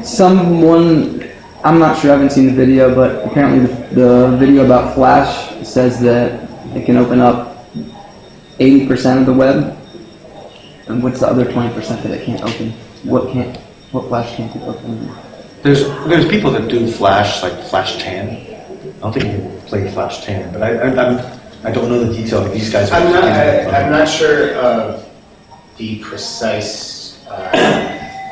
Someone, I'm not sure, I haven't seen the video, but apparently the video about Flash says that it can open up 80% of the web. And what's the other 20% that it can't open? What Flash can't it open? There's people that do Flash, like Flash tan. I don't think you can play Flash tan, but I don't know the detail. These guys are. I'm not sure of the precise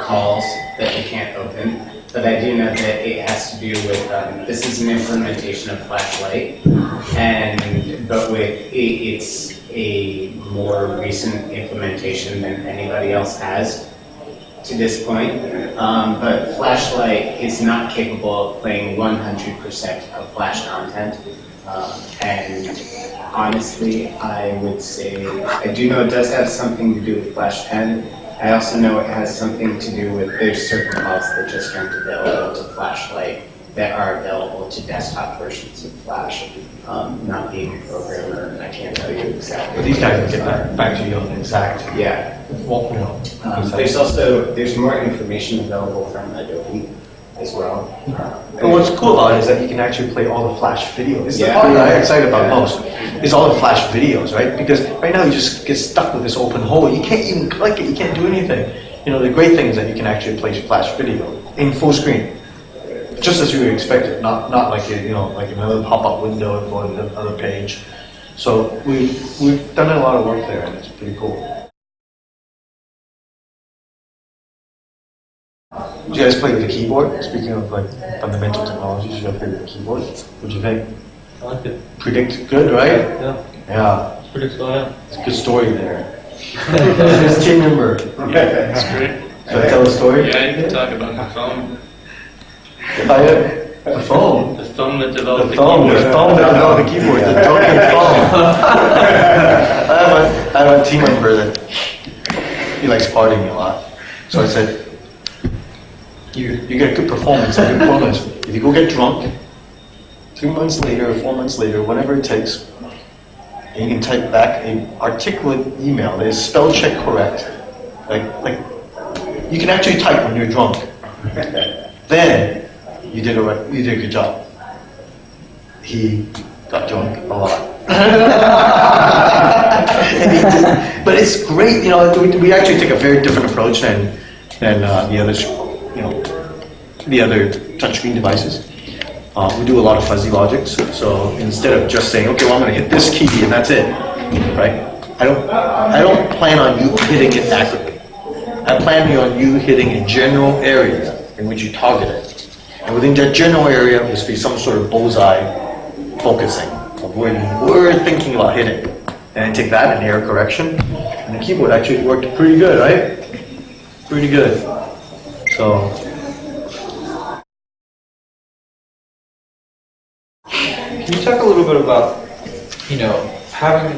calls that you can't open, but I do know that it has to do with this is an implementation of Flashlight, but it's a more recent implementation than anybody else has to this point. But Flashlight is not capable of playing 100% of Flash content. And honestly, I would say, I do know it does have something to do with Flash 10. I also know it has something to do with, there's certain calls that just aren't available to Flashlight that are available to desktop versions of Flash. Not being a programmer, I can't tell you exactly. But these guys will get back to you on the exact. Yeah. Well, There's more information available from Adobe as well. But what's cool about it is that you can actually play all the Flash videos. It's the Yeah. part that I'm excited about most. Is all the Flash videos, right? Because right now you just get stuck with this open hole. You can't even click it. You can't do anything. You know, the great thing is that you can actually play Flash video in full screen, just as you would expect it. Not like like another pop-up window and go to another page. So we've done a lot of work there, and it's pretty cool. Did you guys play with the keyboard? Speaking of like fundamental technologies, you guys play with the keyboard. What do you think? I like it. Predict good, right? Yeah. Yeah. Predicts well, yeah. It's a good story there. His team member. That's great. Should I tell the story? Yeah, you can talk about the phone. The phone. The phone that developed The phone that developed the keyboard. The token phone. I have a team member that he likes partying a lot. So I said, you get good performance and good performance. If you go get drunk, 3 months later or 4 months later, whatever it takes, and you can type back an articulate email that is spell check correct. Like you can actually type when you're drunk. Then you did a good job. He got drunk a lot. But it's great, we actually take a very different approach than the other touchscreen devices. We do a lot of fuzzy logics. So instead of just saying, okay, well, I'm going to hit this key and that's it, right? I don't plan on you hitting it accurately. I plan on you hitting a general area in which you target it. And within that general area, there must be some sort of bullseye focusing of where you were thinking about hitting. And I take that and error correction. And the keyboard actually worked pretty good, right? Pretty good. So. Can you talk a little bit about, having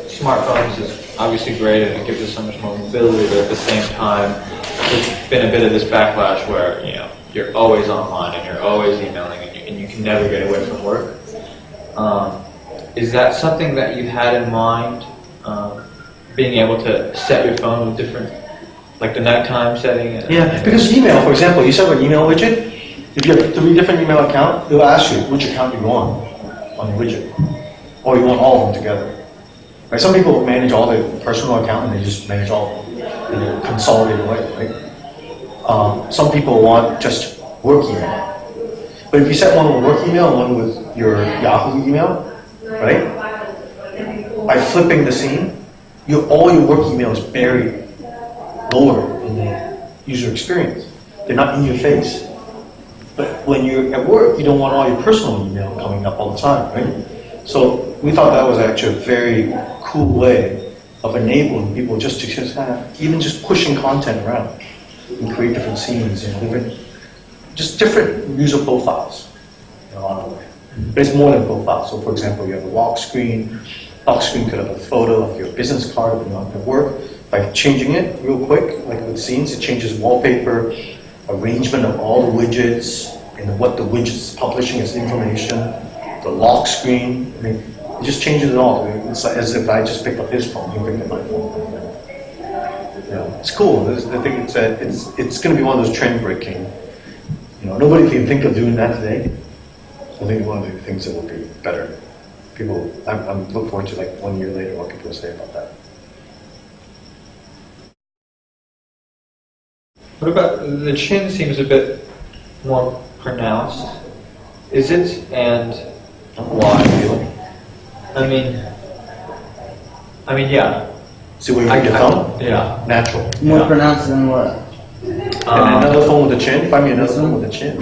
smartphones is obviously great and it gives us so much more mobility, but at the same time, there's been a bit of this backlash where, you're always online and you're always emailing and you can never get away from work. Is that something that you had in mind, being able to set your phone with different, like the nighttime setting? Yeah, because email, for example, you set an email widget. If you have 3 different email accounts, it will ask you which account you want on the widget, or you want all of them together. Right? Some people manage all their personal account and they just manage all of them in a consolidated way, right? Some people want just work email. But if you set one with work email and one with your Yahoo email, right? By flipping the scene, all your work email is buried lower in the user experience. They're not in your face. But when you're at work, you don't want all your personal email coming up all the time, right? So we thought that was actually a very cool way of enabling people just to even just pushing content around and create different scenes and different user profiles along the way. But it's more than profiles. So for example, you have a lock screen. Lock screen could have a photo of your business card when you're at work. By changing it real quick, like with scenes, it changes wallpaper, arrangement of all the widgets, and what the widget is publishing as information, the lock screen. I mean, it just changes it all. It's like as if I just picked up his phone, he picked up my phone. It's cool. I think it's going to be one of those trend-breaking You know, nobody can think of doing that today. I think one of the things that will be better. People, I'm looking forward to like 1 year later what people say about that. What about the chin? Seems a bit more pronounced. Is it, and why? I mean, yeah. See where you put your thumb? Yeah. Natural. More Yeah. pronounced than what? And another phone with a chin. Find me another phone with a chin.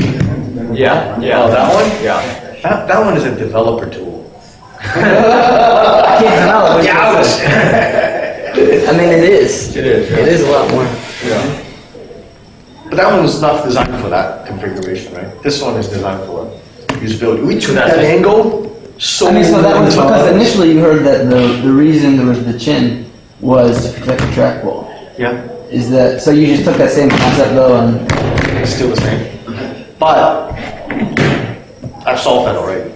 Yeah. Yeah. Oh, that one? Yeah. That one is a developer tool. I can't tell. I mean, it is. It is. Yeah. It is a lot more. Yeah. But that one was not designed for that configuration, right? This one is designed for usability. We took that angle so I mean, so that was many because times. initially you heard that the reason there was the chin was to protect the trackball. Yeah, Is that so? You just took that same concept though, and it's still the same. But I've solved that already.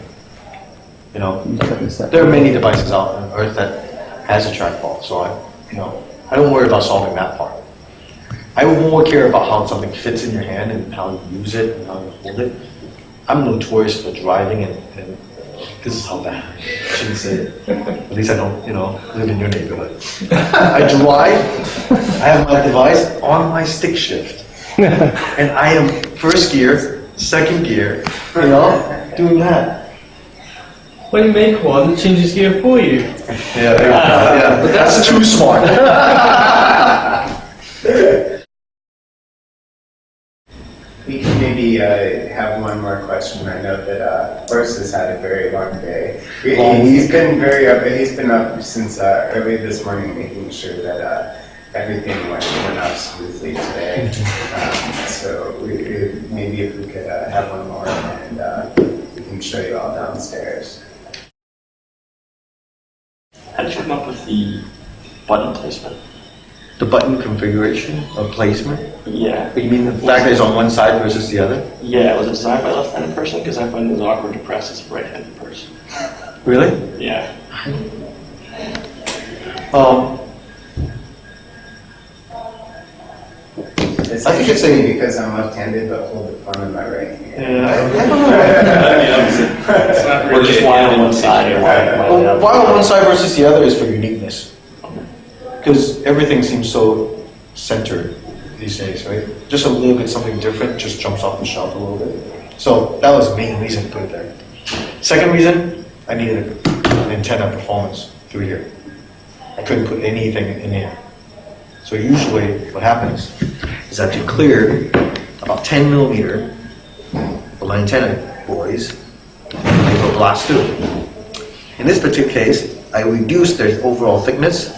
You know, you took a step. there are many devices out on Earth that has a trackball, so I don't worry about solving that part. I would more care about how something fits in your hand and how you use it and how you hold it. I'm notorious for driving and this is how bad. I shouldn't say it. At least I don't, live in your neighborhood. I drive, I have my device on my stick shift. And I am first gear, second gear, doing that. When you make one, it changes gear for you. Yeah, there you go. Yeah, but that's too smart. We can maybe have one more question. I know that Horace has had a very long day. He's been up since early this morning, making sure that everything went off smoothly today. So maybe if we could have one more, and we can show you all downstairs. How did you come up with the button placement? The button configuration or placement? Yeah. But you mean the fact that it's on one side versus the other? Yeah, was it designed by a left-handed person? Because I find it was awkward to press as a right-handed person. Really? Yeah. It's I think it's a- because I'm left-handed, but hold the phone in my right hand. Yeah, I don't know. It's not Or just why on one side or why on the Well, other? why on one side versus the other is for uniqueness. Because everything seems so centered these days, right? Just a little bit something different just jumps off the shelf a little bit. So that was the main reason to put it there. Second reason, I needed an antenna performance through here. I couldn't put anything in here. So usually what happens is that to clear about 10 millimeter of my antenna boys, I go blast through. In this particular case, I reduced their overall thickness.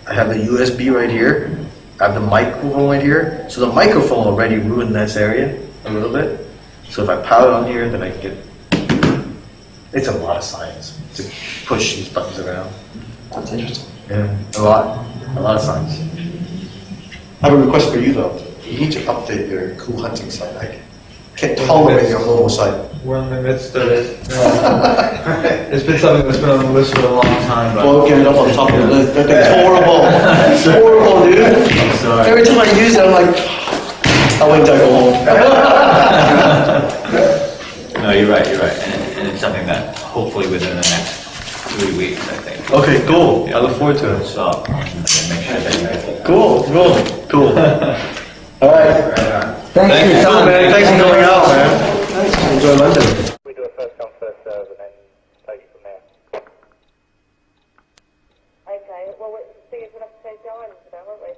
I have the USB right here. I have the microphone right here. So the microphone already ruined this area a little bit. So if I power it on here, then I can get... It's a lot of science to push these buttons around. That's interesting. Yeah, a lot of science. I have a request for you though. You need to update your cool hunting site. I can't tolerate your homo site. We're in the midst of it. It's been something that's been on the list for a long time, but Well, get it up on top of the list. That thing's horrible. It's horrible, dude. I'm sorry. Every time I use it, I'm like, I'll wait until I go home. No, you're right, and it's something that hopefully within the next 3 weeks, I think. Okay, cool. I look forward to it. So, make sure that you get it. Cool. All right. Thanks for your time. Man, thanks for coming out, man. Enjoy London. We do a first come, first serve, and then take it from there. Okay, well, we'll see you for the stage going, won't we?